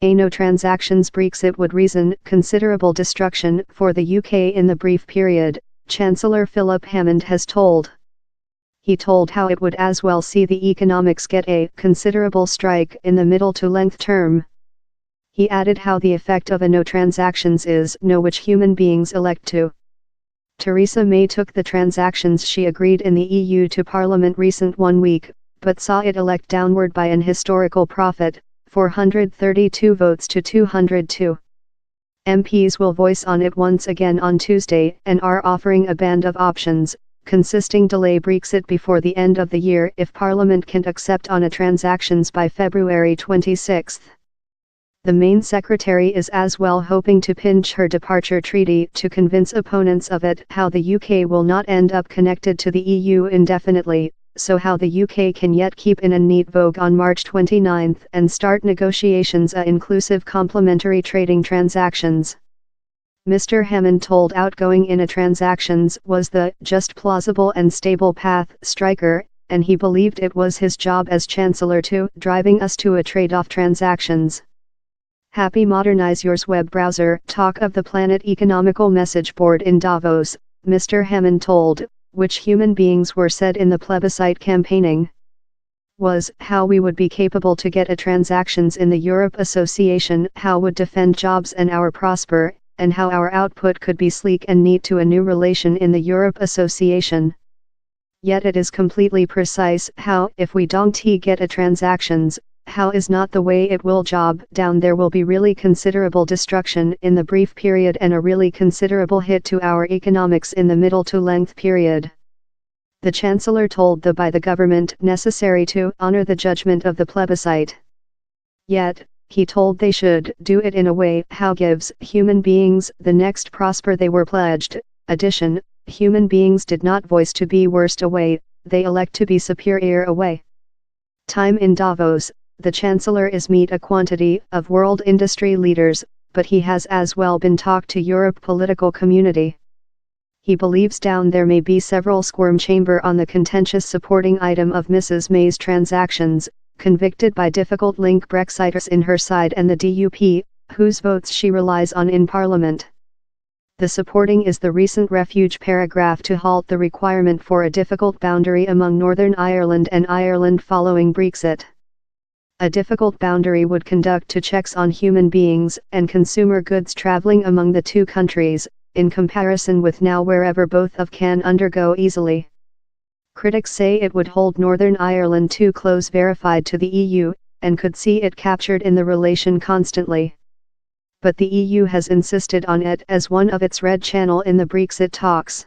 A no transactions Brexit would reason considerable destruction for the UK in the brief period, Chancellor Philip Hammond has told. He told how it would as well see the economics get a considerable strike in the middle to length term. He added how the effect of a no transactions is no which human beings elect to. Theresa May took the transactions she agreed in the EU to Parliament recent 1 week, but saw it elect downward by an historical profit, 432 votes to 202. MPs will voice on it once again on Tuesday and are offering a band of options, consisting delay Brexit before the end of the year if Parliament can't accept on a transactions by February 26. The Main Secretary is as well hoping to pinch her departure treaty to convince opponents of it how the UK will not end up connected to the EU indefinitely, so how the UK can yet keep in a neat vogue on March 29 and start negotiations a inclusive complementary trading transactions. Mr. Hammond told outgoing in a transactions was the just plausible and stable path striker, and he believed it was his job as Chancellor to driving us to a trade-off transactions. Happy modernize yours web browser talk of the Planet Economical Message Board in Davos, Mr. Hammond told, which human beings were said in the plebiscite campaigning. Was how we would be capable to get a transactions in the Europe Association, how would defend jobs and our prosper, and how our output could be sleek and neat to a new relation in the Europe Association. Yet it is completely precise how if we don't get a transactions, how is not the way it will job down there will be really considerable destruction in the brief period and a really considerable hit to our economics in the middle to length period. The Chancellor told by the government necessary to honor the judgment of the plebiscite. Yet, he told they should do it in a way how gives human beings the next prosper they were pledged. Addition, human beings did not voice to be worst away, they elect to be superior away. Time in Davos, the Chancellor is meet a quantity of world industry leaders, but he has as well been talked to Europe political community. He believes down there may be several squirm chamber on the contentious supporting item of Mrs. May's transactions, convicted by difficult link Brexiters in her side and the DUP, whose votes she relies on in Parliament. The supporting is the recent refuge paragraph to halt the requirement for a difficult boundary among Northern Ireland and Ireland following Brexit. A difficult boundary would conduct to checks on human beings and consumer goods travelling among the two countries, in comparison with now wherever both of can undergo easily. Critics say it would hold Northern Ireland too close verified to the EU, and could see it captured in the relation constantly. But the EU has insisted on it as one of its red channel in the Brexit talks.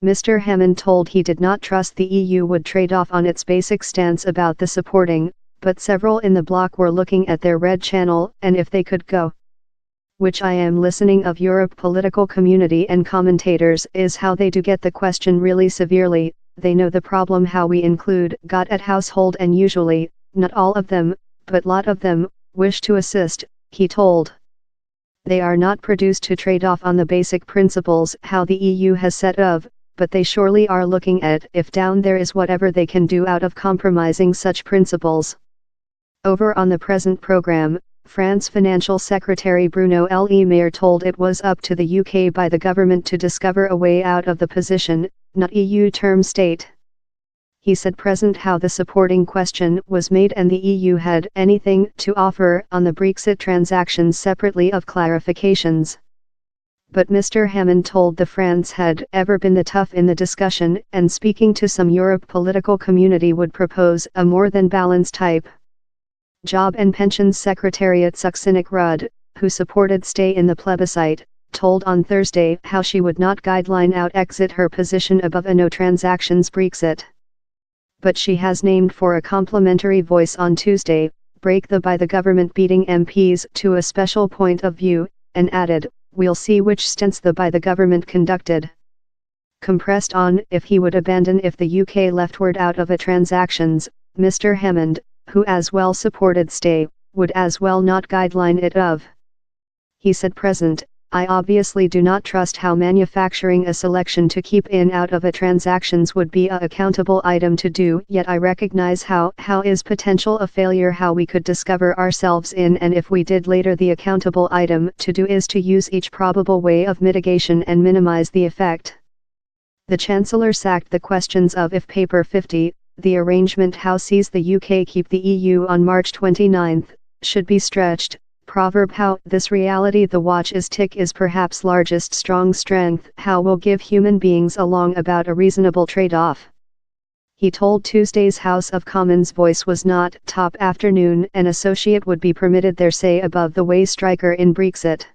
Mr. Hammond told he did not trust the EU would trade off on its basic stance about the supporting, but several in the bloc were looking at their red channel and if they could go. Which I am listening of Europe political community and commentators is how they do get the question really severely. They know the problem how we include got at household and usually, not all of them, but lot of them, wish to assist, he told. They are not produced to trade off on the basic principles how the EU has set of, but they surely are looking at if down there is whatever they can do out of compromising such principles. Over on the present program, France Financial Secretary Bruno Le Maire told it was up to the UK by the government to discover a way out of the position, not EU term state. He said present how the supporting question was made and the EU had anything to offer on the Brexit transactions separately of clarifications. But Mr. Hammond told the France had ever been the tough in the discussion and speaking to some Europe political community would propose a more than balanced type. Job and Pensions Secretariat Suksinik Rudd, who supported stay in the plebiscite, told on Thursday how she would not guideline out exit her position above a no transactions Brexit. But she has named for a complementary voice on Tuesday, break by the government beating MPs to a special point of view, and added, we'll see which stints by the government conducted. Compressed on if he would abandon if the UK leftward out of a transactions, Mr. Hammond, who as well supported stay, would as well not guideline it of. He said present, I obviously do not trust how manufacturing a selection to keep in out of a transactions would be a accountable item to do, yet I recognize how is potential a failure how we could discover ourselves in, and if we did later the accountable item to do is to use each probable way of mitigation and minimize the effect. The Chancellor sacked the questions of if Paper 50, the arrangement how sees the UK keep the EU on March 29, should be stretched. Proverb how this reality the watch is tick is perhaps largest strong strength how will give human beings along about a reasonable trade-off. He told Tuesday's House of Commons voice was not top afternoon an associate would be permitted their say above the way striker in Brexit.